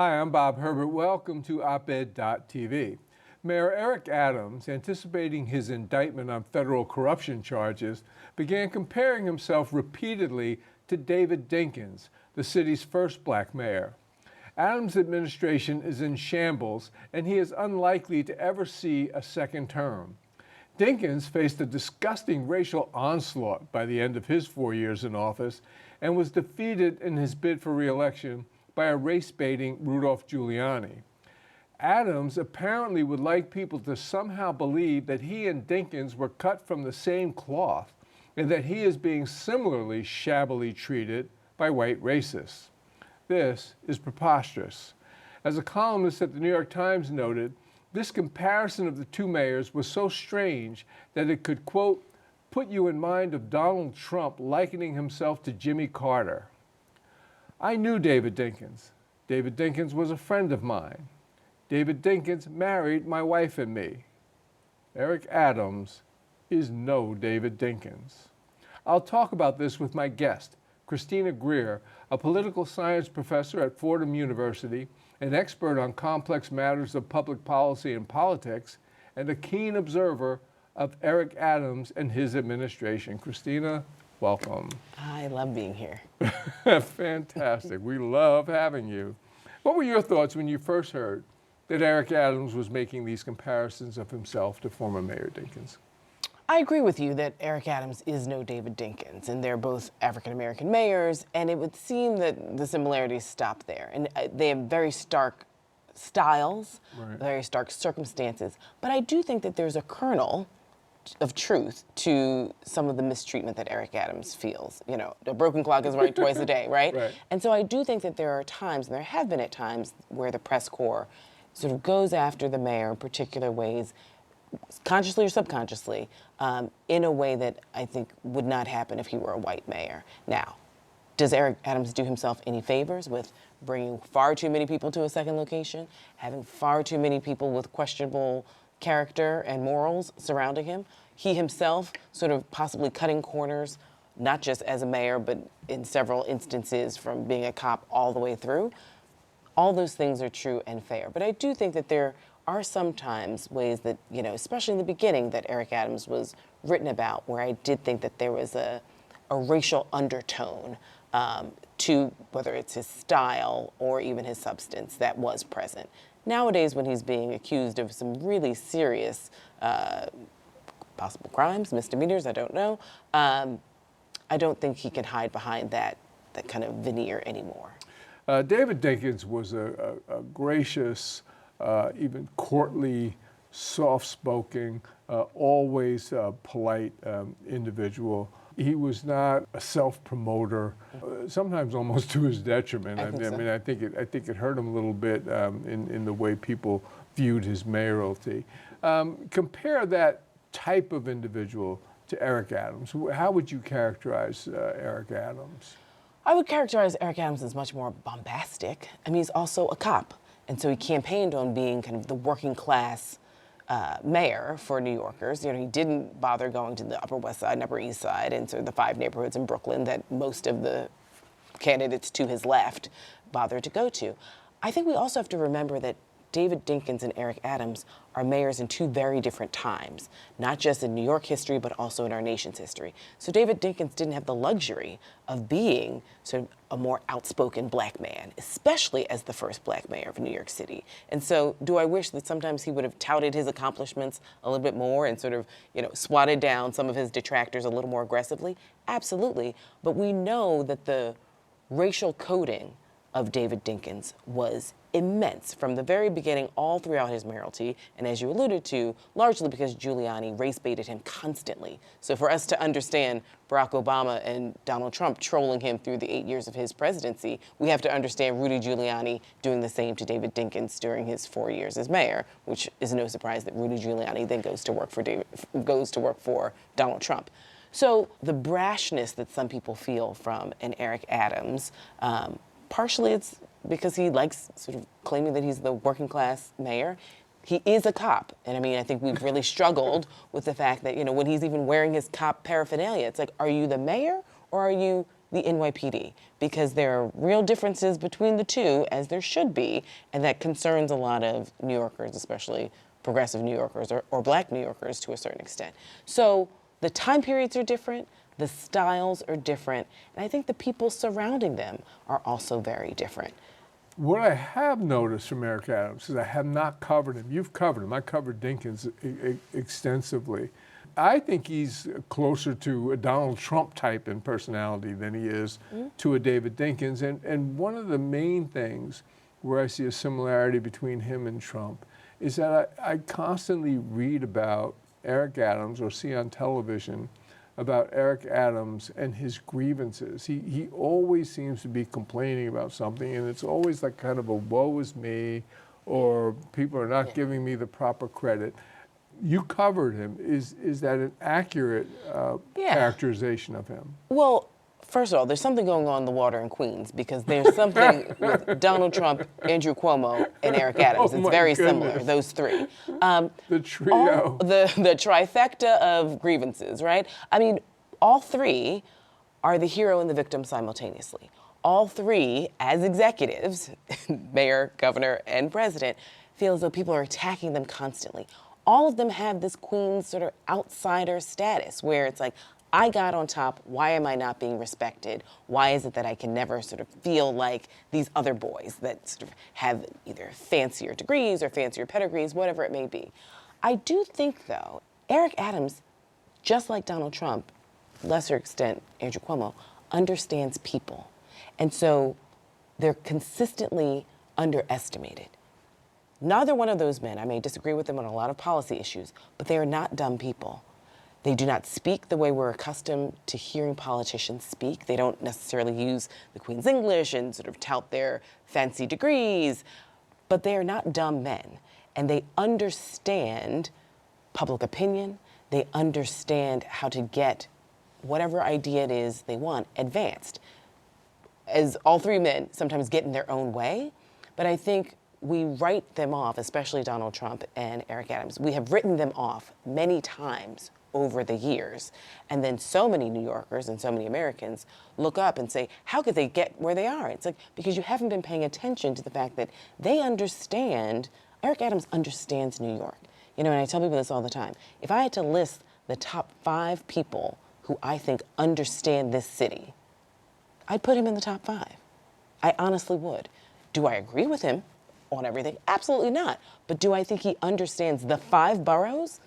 Hi, I'm Bob Herbert. Welcome to OpEd.tv. Mayor Eric Adams, anticipating his indictment on federal corruption charges, began comparing himself repeatedly to David Dinkins, the city's first black mayor. Adams' administration is in shambles, and he is unlikely to ever see a second term. Dinkins faced a disgusting racial onslaught by the end of his 4 years in office and was defeated in his bid for re-election by a race-baiting Rudolph Giuliani. Adams apparently would like people to somehow believe that he and Dinkins were cut from the same cloth and that he is being similarly shabbily treated by white racists. This is preposterous. As a columnist at the New York Times noted, this comparison of the two mayors was so strange that it could, quote, put you in mind of Donald Trump likening himself to Jimmy Carter. I knew David Dinkins. David Dinkins was a friend of mine. David Dinkins married my wife and me. Eric Adams is no David Dinkins. I'll talk about this with my guest, Christina Greer, a political science professor at Fordham University, an expert on complex matters of public policy and politics, and a keen observer of Eric Adams and his administration. Christina, welcome. I love being here. Fantastic. We love having you. What were your thoughts when you first heard that Eric Adams was making these comparisons of himself to former Mayor Dinkins? I agree with you that Eric Adams is no David Dinkins, and they're both African-American mayors, and it would seem that the similarities stop there. And they have very stark styles, right, very stark circumstances. But I do think that there's a kernel of truth to some of the mistreatment that Eric Adams feels. You know, a broken clock is right twice a day, right? Right? And so I do think that there are times, and there have been at times, where the press corps sort of goes after the mayor in particular ways, consciously or subconsciously, in a way that I think would not happen if he were a white mayor. Now, does Eric Adams do himself any favors with bringing far too many people to a second location, having far too many people with questionable character and morals surrounding him? He himself sort of possibly cutting corners, not just as a mayor, but in several instances from being a cop all the way through. All those things are true and fair. But I do think that there are sometimes ways that, you know, especially in the beginning, that Eric Adams was written about, where I did think that there was a racial undertone to whether it's his style or even his substance that was present. Nowadays, when he's being accused of some really serious possible crimes, misdemeanors, I don't know, I don't think he can hide behind that kind of veneer anymore. David Dinkins was a gracious, even courtly, soft-spoken, always polite individual. He was not a self-promoter, sometimes almost to his detriment. I mean, I think it hurt him a little bit in the way people viewed his mayoralty. Compare that type of individual to Eric Adams. How would you characterize Eric Adams? I would characterize Eric Adams as much more bombastic. I mean, he's also a cop. And so he campaigned on being kind of the working class mayor for New Yorkers. You know, he didn't bother going to the Upper West Side and Upper East Side and sort of the 5 neighborhoods in Brooklyn that most of the candidates to his left bothered to go to. I think we also have to remember that David Dinkins and Eric Adams are mayors in 2 very different times, not just in New York history, but also in our nation's history. So David Dinkins didn't have the luxury of being sort of a more outspoken black man, especially as the first black mayor of New York City. And so do I wish that sometimes he would have touted his accomplishments a little bit more and sort of, you know, swatted down some of his detractors a little more aggressively? Absolutely. But we know that the racial coding of David Dinkins was immense from the very beginning all throughout his mayoralty, and as you alluded to, largely because Giuliani race-baited him constantly. So for us to understand Barack Obama and Donald Trump trolling him through the 8 years of his presidency, we have to understand Rudy Giuliani doing the same to David Dinkins during his 4 years as mayor, which is no surprise that Rudy Giuliani then goes to work for Donald Trump. So the brashness that some people feel from an Eric Adams, partially it's because he likes sort of claiming that he's the working class mayor. He is a cop. And I mean, I think we've really struggled with the fact that, you know, when he's even wearing his cop paraphernalia, it's like, are you the mayor or are you the NYPD, because there are real differences between the two, as there should be, and that concerns a lot of New Yorkers, especially progressive New Yorkers or black New Yorkers to a certain extent. So the time periods are different, the styles are different, and I think the people surrounding them are also very different. What I have noticed from Eric Adams is I have not covered him. You've covered him. I covered Dinkins extensively. I think he's closer to a Donald Trump type in personality than he is to a David Dinkins. And one of the main things where I see a similarity between him and Trump is that I constantly read about Eric Adams or see on television about Eric Adams and his grievances. He always seems to be complaining about something, and it's always like kind of a woe is me, or people are not giving me the proper credit. You covered him. Is that an accurate characterization of him? Well, first of all, there's something going on in the water in Queens, because there's something with Donald Trump, Andrew Cuomo, and Eric Adams. It's very similar, those three. The trio. The trifecta of grievances, right? I mean, all three are the hero and the victim simultaneously. All three, as executives, mayor, governor, and president, feel as though people are attacking them constantly. All of them have this Queens sort of outsider status where it's like, I got on top, why am I not being respected? Why is it that I can never sort of feel like these other boys that sort of have either fancier degrees or fancier pedigrees, whatever it may be? I do think, though, Eric Adams, just like Donald Trump, lesser extent Andrew Cuomo, understands people. And so they're consistently underestimated. Neither one of those men, I may disagree with them on a lot of policy issues, but they are not dumb people. They do not speak the way we're accustomed to hearing politicians speak. They don't necessarily use the Queen's English and sort of tout their fancy degrees, but they are not dumb men. And they understand public opinion. They understand how to get whatever idea it is they want advanced. As all three men sometimes get in their own way, but I think we write them off, especially Donald Trump and Eric Adams. We have written them off many times over the years. And then so many New Yorkers and so many Americans look up and say, how could they get where they are? It's like, because you haven't been paying attention to the fact that they understand, Eric Adams understands New York. You know, and I tell people this all the time. If I had to list the top 5 people who I think understand this city, I'd put him in the top 5. I honestly would. Do I agree with him on everything? Absolutely not. But do I think he understands the 5 boroughs?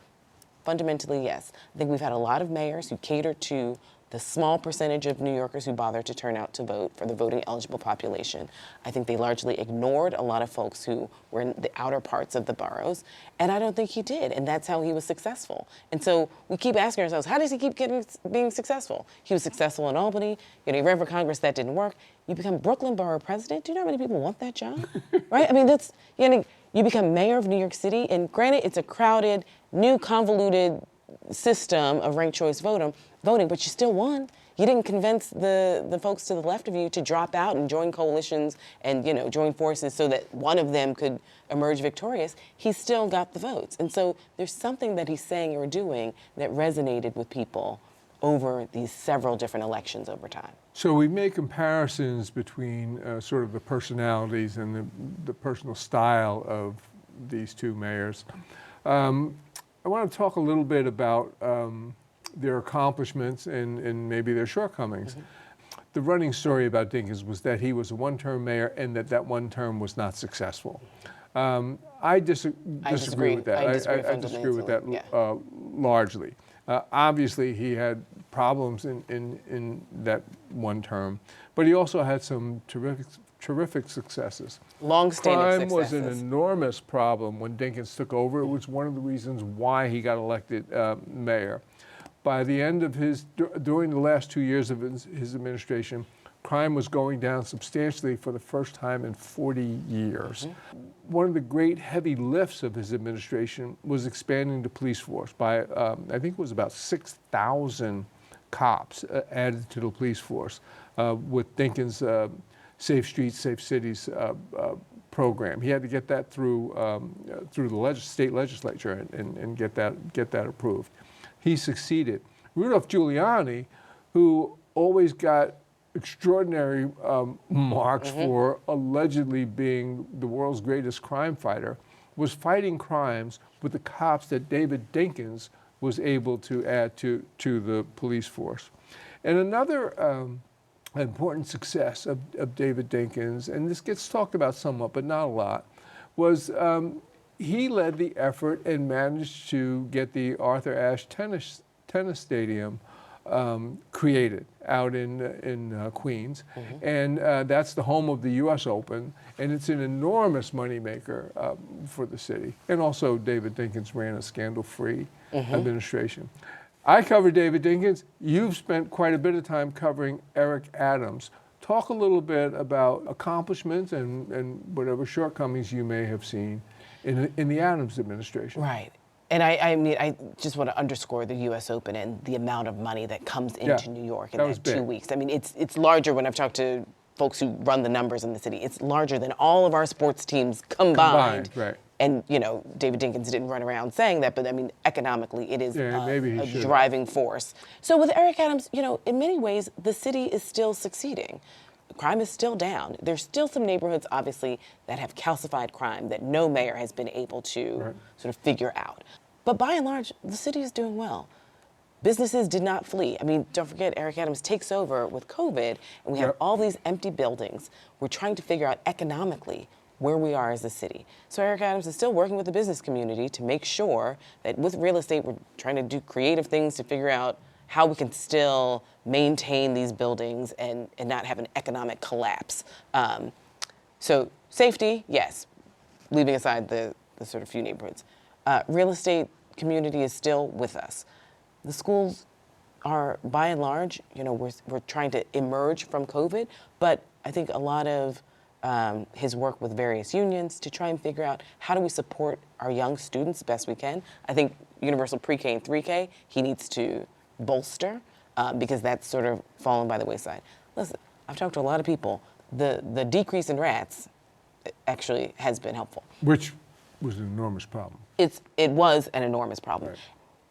Fundamentally, yes. I think we've had a lot of mayors who cater to the small percentage of New Yorkers who bother to turn out to vote for the voting eligible population. I think they largely ignored a lot of folks who were in the outer parts of the boroughs, and I don't think he did, and that's how he was successful. And so we keep asking ourselves, how does he keep being successful? He was successful in Albany. You know, he ran for Congress, that didn't work. You become Brooklyn Borough President. Do you know how many people want that job? Right? I mean, that's, you know, you become mayor of New York City, and granted, it's a crowded, new, convoluted system of ranked choice voting, but you still won. You didn't convince the folks to the left of you to drop out and join coalitions and, you know, join forces so that one of them could emerge victorious. He still got the votes. And so there's something that he's saying or doing that resonated with people over these several different elections over time. So we make comparisons between sort of the personalities and the personal style of these two mayors. I want to talk a little bit about their accomplishments and maybe their shortcomings. Mm-hmm. The running story about Dinkins was that he was a one-term mayor and that one term was not successful. I disagree with that. I disagree with that largely. Obviously, he had problems in that one term, but he also had some terrific successes. Long-standing Crime was an enormous problem when Dinkins took over. It was one of the reasons why he got elected mayor. By the end of during the last 2 years of his administration, crime was going down substantially for the first time in 40 years. Mm-hmm. One of the great heavy lifts of his administration was expanding the police force by, I think it was about 6,000 cops added to the police force with Dinkins' Safe Streets, Safe Cities program. He had to get that through the state legislature and get that approved. He succeeded. Rudolph Giuliani, who always got extraordinary marks for allegedly being the world's greatest crime fighter, was fighting crimes with the cops that David Dinkins was able to add to the police force. And another important success of David Dinkins, and this gets talked about somewhat, but not a lot, was he led the effort and managed to get the Arthur Ashe tennis stadium created out in Queens. And that's the home of the U.S. Open, and it's an enormous moneymaker for the city. And also David Dinkins ran a scandal-free administration. I covered David Dinkins. You've spent quite a bit of time covering Eric Adams. Talk a little bit about accomplishments and whatever shortcomings you may have seen in the Adams administration. Right. And I mean, I just want to underscore the U.S. Open and the amount of money that comes into New York in that 2 weeks. I mean, it's larger when I've talked to folks who run the numbers in the city. It's larger than all of our sports teams combined. Right. And, you know, David Dinkins didn't run around saying that, but I mean, economically, it is a driving force. So with Eric Adams, you know, in many ways, the city is still succeeding. Crime is still down. There's still some neighborhoods, obviously, that have calcified crime that no mayor has been able to sort of figure out. But by and large, the city is doing well. Businesses did not flee. I mean, don't forget, Eric Adams takes over with COVID, and we have all these empty buildings. We're trying to figure out economically where we are as a city. So Eric Adams is still working with the business community to make sure that with real estate, we're trying to do creative things to figure out how we can still maintain these buildings and not have an economic collapse. So safety, yes, leaving aside the sort of few neighborhoods. Real estate community is still with us. The schools are, by and large, you know, we're trying to emerge from COVID, but I think a lot of his work with various unions to try and figure out how do we support our young students best we can. I think universal pre-K and 3K, he needs to bolster because that's sort of fallen by the wayside. Listen, I've talked to a lot of people. The decrease in rats actually has been helpful. Which was an enormous problem. It was an enormous problem. Right.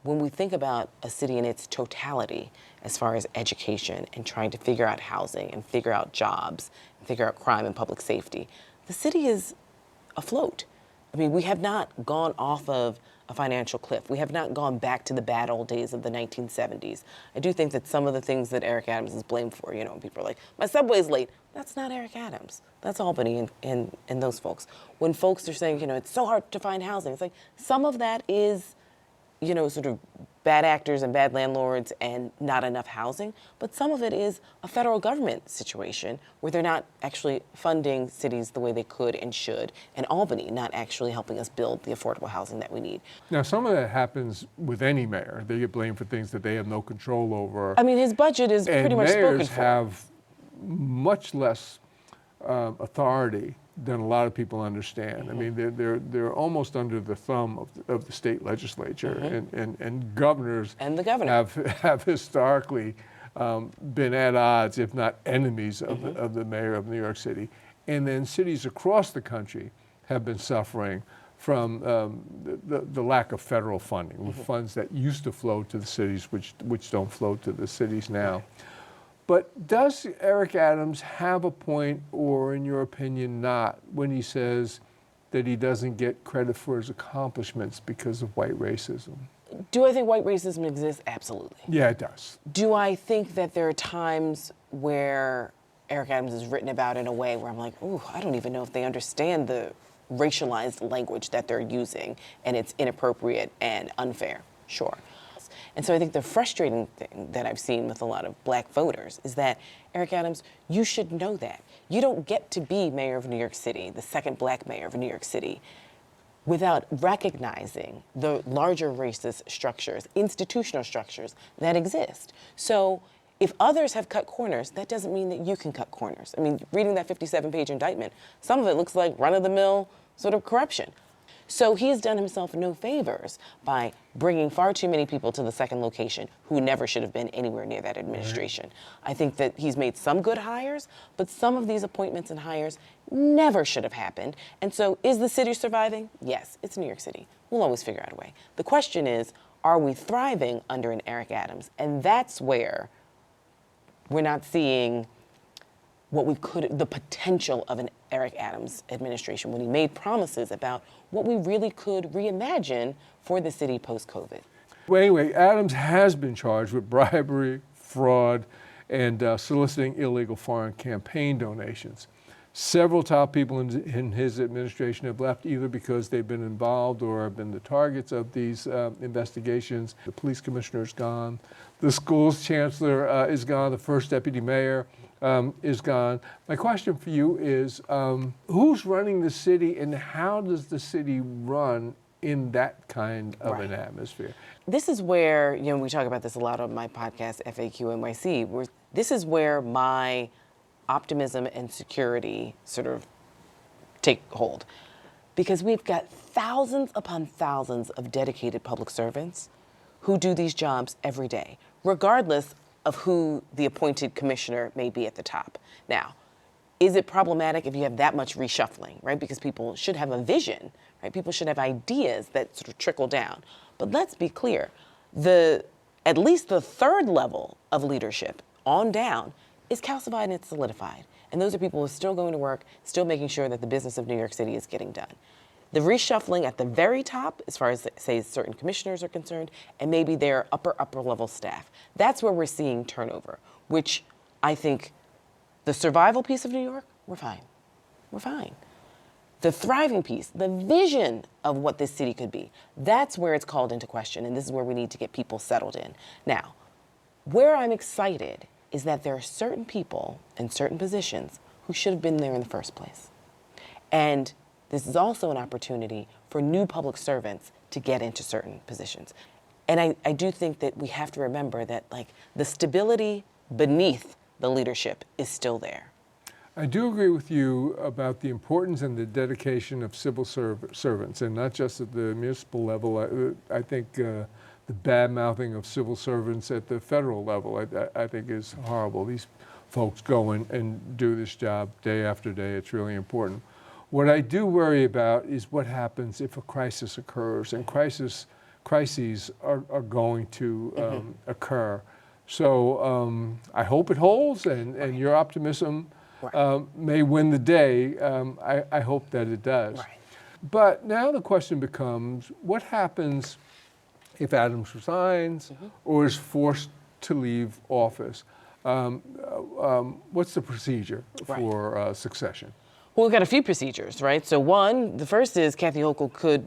When we think about a city in its totality, as far as education and trying to figure out housing and figure out jobs and figure out crime and public safety, the city is afloat. I mean, we have not gone off of a financial cliff. We have not gone back to the bad old days of the 1970s. I do think that some of the things that Eric Adams is blamed for, you know, people are like, my subway's late. That's not Eric Adams. That's Albany and those folks. When folks are saying, you know, it's so hard to find housing, it's like some of that is, you know, sort of bad actors and bad landlords and not enough housing, but some of it is a federal government situation where they're not actually funding cities the way they could and should, and Albany not actually helping us build the affordable housing that we need. Now, some of that happens with any mayor. They get blamed for things that they have no control over. I mean, his budget is pretty much spoken for. Mayors have much less authority than a lot of people understand. I mean, they're almost under the thumb of the state legislature, and governors and the governor have historically been at odds, if not enemies, of the mayor of New York City. And then cities across the country have been suffering from the lack of federal funding, funds that used to flow to the cities, which don't flow to the cities now. But does Eric Adams have a point, or in your opinion not, when he says that he doesn't get credit for his accomplishments because of white racism? Do I think white racism exists? Absolutely. Yeah, it does. Do I think that there are times where Eric Adams is written about in a way where I'm like, ooh, I don't even know if they understand the racialized language that they're using and it's inappropriate and unfair? Sure. And so I think the frustrating thing that I've seen with a lot of black voters is that, Eric Adams, you should know that. You don't get to be mayor of New York City, the second black mayor of New York City, without recognizing the larger racist structures, institutional structures that exist. So if others have cut corners, that doesn't mean that you can cut corners. I mean, reading that 57-page indictment, some of it looks like run-of-the-mill sort of corruption. So he has done himself no favors by bringing far too many people to the second location who never should have been anywhere near that administration. Right. I think that he's made some good hires, but some of these appointments and hires never should have happened. And so is the city surviving? Yes, it's New York City. We'll always figure out a way. The question is, are we thriving under an Eric Adams? And that's where we're not seeing the potential of an Eric Adams administration when he made promises about what we really could reimagine for the city post-COVID. Well, anyway, Adams has been charged with bribery, fraud, and soliciting illegal foreign campaign donations. Several top people in his administration have left either because they've been involved or have been the targets of these investigations. The police commissioner is gone. The school's chancellor is gone. The first deputy mayor is gone. My question for you is, who's running the city and how does the city run in that kind of an atmosphere? This is where, we talk about this a lot on my podcast, FAQ NYC, where this is where my optimism and security sort of take hold. Because we've got thousands upon thousands of dedicated public servants who do these jobs every day, regardless of who the appointed commissioner may be at the top. Now, is it problematic if you have that much reshuffling, right? Because people should have a vision, right? People should have ideas that sort of trickle down. But let's be clear, at least the third level of leadership on down is calcified and it's solidified. And those are people who are still going to work, still making sure that the business of New York City is getting done. The reshuffling at the very top, as far as, say, certain commissioners are concerned, and maybe their upper level staff, that's where we're seeing turnover, which I think the survival piece of New York, we're fine. We're fine. The thriving piece, the vision of what this city could be, that's where it's called into question, and this is where we need to get people settled in. Now, where I'm excited is that there are certain people in certain positions who should have been there in the first place. And this is also an opportunity for new public servants to get into certain positions. And I do think that we have to remember that the stability beneath the leadership is still there. I do agree with you about the importance and the dedication of civil servants, and not just at the municipal level. I think the bad-mouthing of civil servants at the federal level, I think is horrible. These folks go and do this job day after day. It's really important. What I do worry about is what happens if a crisis occurs, and crises are going to occur. So I hope it holds, and your optimism may win the day. I hope that it does. Right. But now the question becomes, what happens if Adams resigns or is forced to leave office? What's the procedure for succession? Well, we've got a few procedures, right? So the first is Kathy Hochul could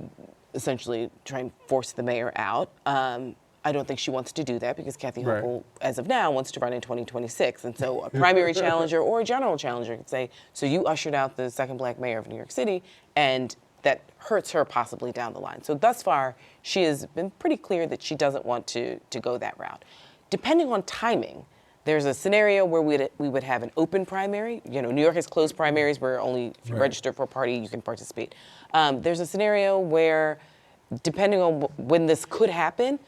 essentially try and force the mayor out. I don't think she wants to do that because Kathy Hochul, as of now, wants to run in 2026. And so a primary challenger or a general challenger could say, so you ushered out the second black mayor of New York City, and that hurts her possibly down the line. So thus far, she has been pretty clear that she doesn't want to go that route. Depending on timing, there's a scenario where we would have an open primary. New York has closed primaries where only if you register for a party, you can participate. There's a scenario where, depending on when this could happen,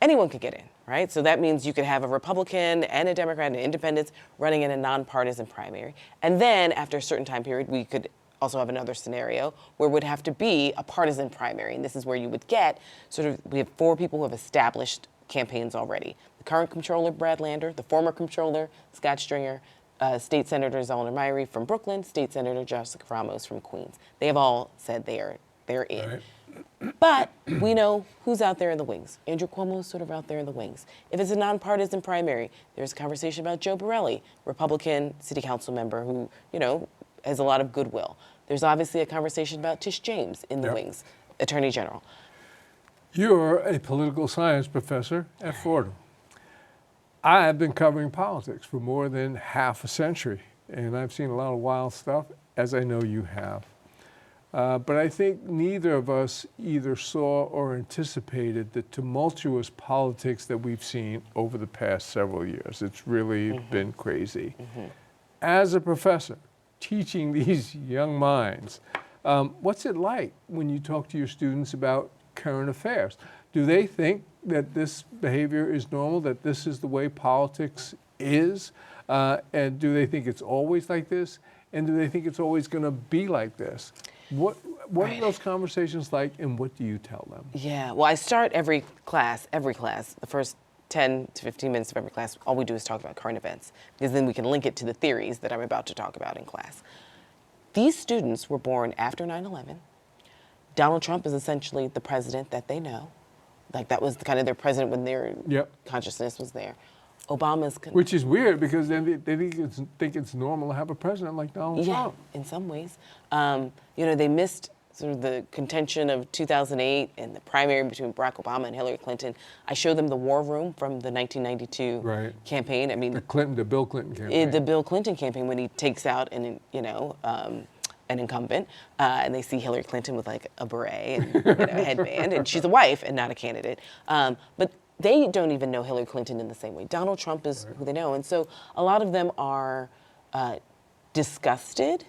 anyone could get in, right? So that means you could have a Republican and a Democrat and independents running in a nonpartisan primary. And then after a certain time period, we could also have another scenario where it would have to be a partisan primary. And this is where you would get we have 4 people who have established campaigns already. The current comptroller, Brad Lander, the former comptroller, Scott Stringer, State Senator Zollner Myrie from Brooklyn, State Senator Jessica Ramos from Queens. They have all said they're in. Right. But we know who's out there in the wings. Andrew Cuomo's sort of out there in the wings. If it's a nonpartisan primary, there's a conversation about Joe Borelli, Republican city council member who, has a lot of goodwill. There's obviously a conversation about Tish James in the wings, Attorney General. You're a political science professor at Fordham. I have been covering politics for more than half a century, and I've seen a lot of wild stuff, as I know you have. But I think neither of us either saw or anticipated the tumultuous politics that we've seen over the past several years. It's really been crazy. As a professor teaching these young minds, what's it like when you talk to your students about current affairs? Do they think that this behavior is normal, that this is the way politics is? And do they think it's always like this? And do they think it's always going to be like this? What are those conversations like, and what do you tell them? Yeah, well, I start every class, the first 10 to 15 minutes of every class, all we do is talk about current events, because then we can link it to the theories that I'm about to talk about in class. These students were born after 9/11. Donald Trump is essentially the president that they know. Like, that was kind of their president when their Yep. consciousness was there. Obama's... Which is weird because then they think it's normal to have a president like Donald Trump. In some ways. They missed sort of the contention of 2008 and the primary between Barack Obama and Hillary Clinton. I showed them the war room from the 1992 Right. campaign. I mean, The Bill Clinton campaign. the Bill Clinton campaign, when he takes out an incumbent, and they see Hillary Clinton with like a beret and a headband, and she's a wife and not a candidate. But they don't even know Hillary Clinton in the same way. Donald Trump is who they know. And so a lot of them are disgusted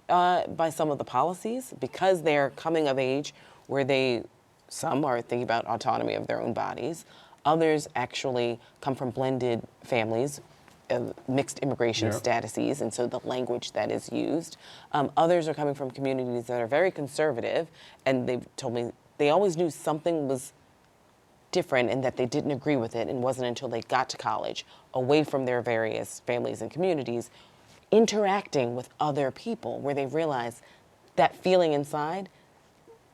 by some of the policies because they're coming of age where some are thinking about autonomy of their own bodies. Others actually come from blended families of mixed immigration statuses, and so the language that is used. Others are coming from communities that are very conservative, and they've told me they always knew something was different and that they didn't agree with it, and it wasn't until they got to college, away from their various families and communities, interacting with other people, where they realized that feeling inside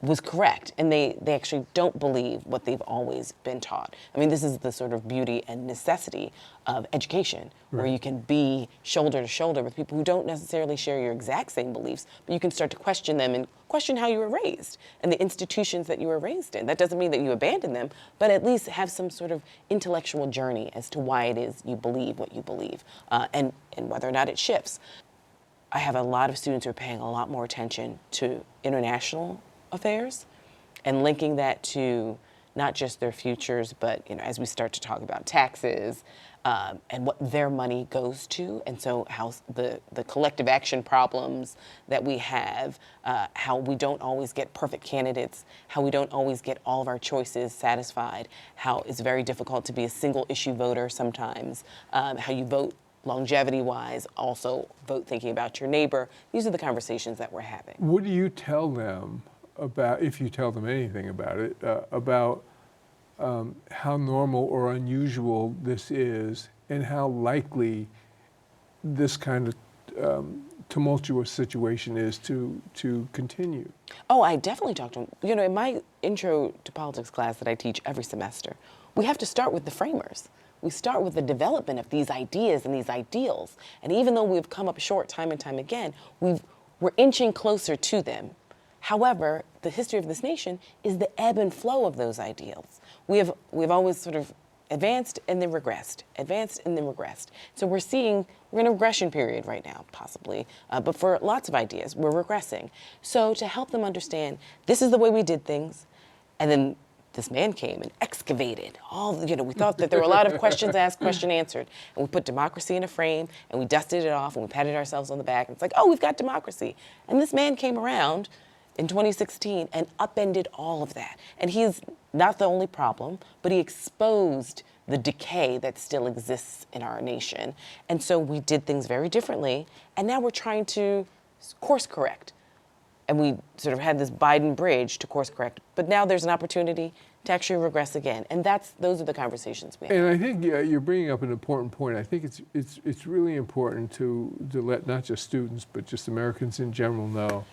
was correct, and they actually don't believe what they've always been taught. I mean, this is the sort of beauty and necessity of education, where you can be shoulder to shoulder with people who don't necessarily share your exact same beliefs, but you can start to question them and question how you were raised and the institutions that you were raised in. That doesn't mean that you abandon them, but at least have some sort of intellectual journey as to why it is you believe what you believe, and whether or not it shifts. I have a lot of students who are paying a lot more attention to international affairs and linking that to not just their futures, but as we start to talk about taxes and what their money goes to, and so how the collective action problems that we have, how we don't always get perfect candidates, how we don't always get all of our choices satisfied, how it's very difficult to be a single issue voter sometimes, how you vote longevity-wise, also vote thinking about your neighbor. These are the conversations that we're having. What do you tell them about, if you tell them anything about it, about how normal or unusual this is, and how likely this kind of tumultuous situation is to continue? Oh, I definitely talk to them. In my intro to politics class that I teach every semester, we have to start with the framers. We start with the development of these ideas and these ideals. And even though we've come up short time and time again, we're inching closer to them. However, the history of this nation is the ebb and flow of those ideals. We've always sort of advanced and then regressed, advanced and then regressed. So we're in a regression period right now, possibly, but for lots of ideas, we're regressing. So to help them understand, this is the way we did things, and then this man came and excavated all, we thought that there were a lot of questions asked, question answered, and we put democracy in a frame, and we dusted it off, and we patted ourselves on the back, and it's like, oh, we've got democracy. And this man came around in 2016 and upended all of that. And he's not the only problem, but he exposed the decay that still exists in our nation. And so we did things very differently, and now we're trying to course correct. And we sort of had this Biden bridge to course correct, but now there's an opportunity to actually regress again. And those are the conversations we have. And I think you're bringing up an important point. I think it's really important to let not just students, but just Americans in general know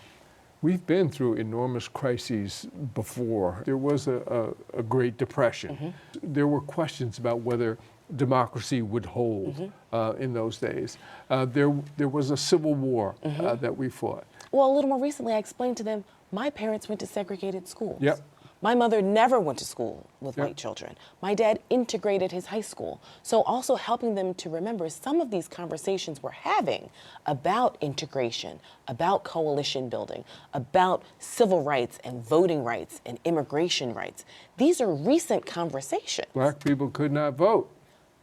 we've been through enormous crises before. There was a Great Depression. There were questions about whether democracy would hold in those days. There was a civil war that we fought. Well, a little more recently, I explained to them, my parents went to segregated schools. Yep. My mother never went to school with white children. My dad integrated his high school. So also helping them to remember some of these conversations we're having about integration, about coalition building, about civil rights and voting rights and immigration rights. These are recent conversations. Black people could not vote.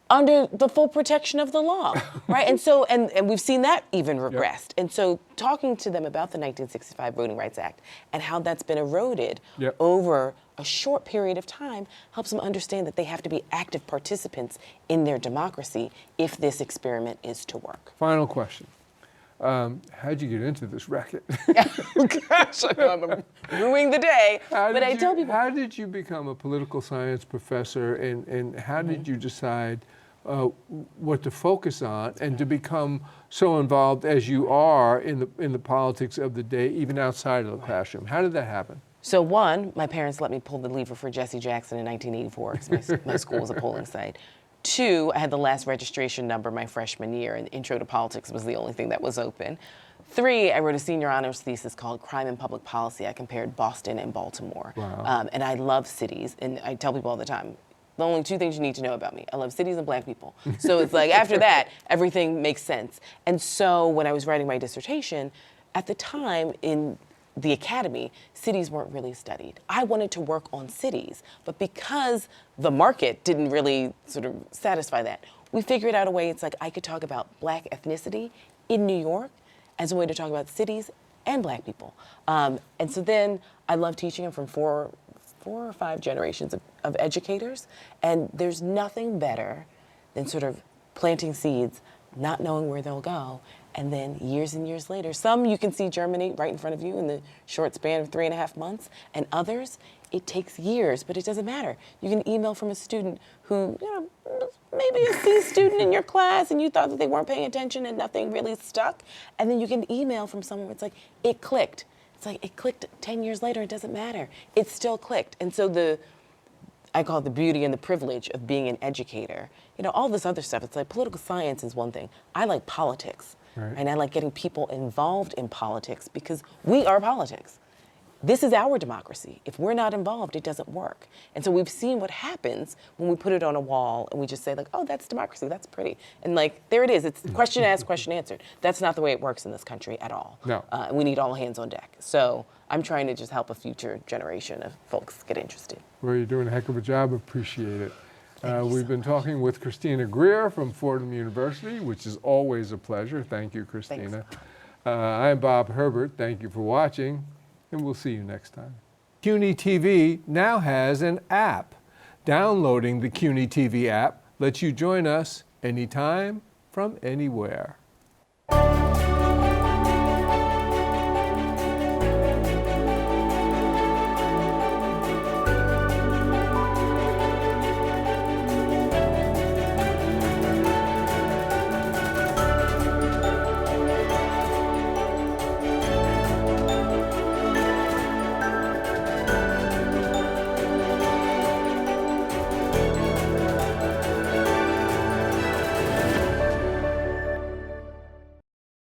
Under the full protection of the law, right? And so, and we've seen that even regressed. And so talking to them about the 1965 Voting Rights Act and how that's been eroded over a short period of time helps them understand that they have to be active participants in their democracy if this experiment is to work. Final question. How'd you get into this racket? Oh gosh, I'm ruining the day. But I tell people. How did you become a political science professor, and how did you decide what to focus on, and to become so involved as you are in the politics of the day, even outside of the classroom? How did that happen? So one, my parents let me pull the lever for Jesse Jackson in 1984 because my school was a polling site. Two, I had the last registration number my freshman year, and Intro to Politics was the only thing that was open. Three, I wrote a senior honors thesis called Crime and Public Policy. I compared Boston and Baltimore. Wow. And I love cities, and I tell people all the time, the only two things you need to know about me: I love cities and black people. So it's like after that, everything makes sense. And so when I was writing my dissertation, at the time in the academy, cities weren't really studied. I wanted to work on cities, but because the market didn't really sort of satisfy that, we figured out a way. It's like I could talk about black ethnicity in New York as a way to talk about cities and black people. And so then I love teaching. I'm from four or five generations of educators, and there's nothing better than sort of planting seeds, not knowing where they'll go, and then years and years later, some you can see germinate right in front of you in the short span of 3.5 months, and others, it takes years, but it doesn't matter. You can email from a student who, maybe a C student in your class, and you thought that they weren't paying attention and nothing really stuck, and then you can email from someone where it's like, it clicked. It's like, it clicked 10 years later, it doesn't matter. It still clicked. And so I call it the beauty and the privilege of being an educator. All this other stuff, it's like political science is one thing. I like politics. Right. And I like getting people involved in politics because we are politics. This is our democracy. If we're not involved, it doesn't work. And so we've seen what happens when we put it on a wall and we just say like, oh, that's democracy, that's pretty. And like, there it is, it's question asked, question answered. That's not the way it works in this country at all. No. We need all hands on deck. So I'm trying to just help a future generation of folks get interested. Well, you're doing a heck of a job. Appreciate it. We've been talking with Christina Greer from Fordham University, which is always a pleasure. Thank you, Christina. I'm Bob Herbert. Thank you for watching, and we'll see you next time. CUNY TV now has an app. Downloading the CUNY TV app lets you join us anytime from anywhere.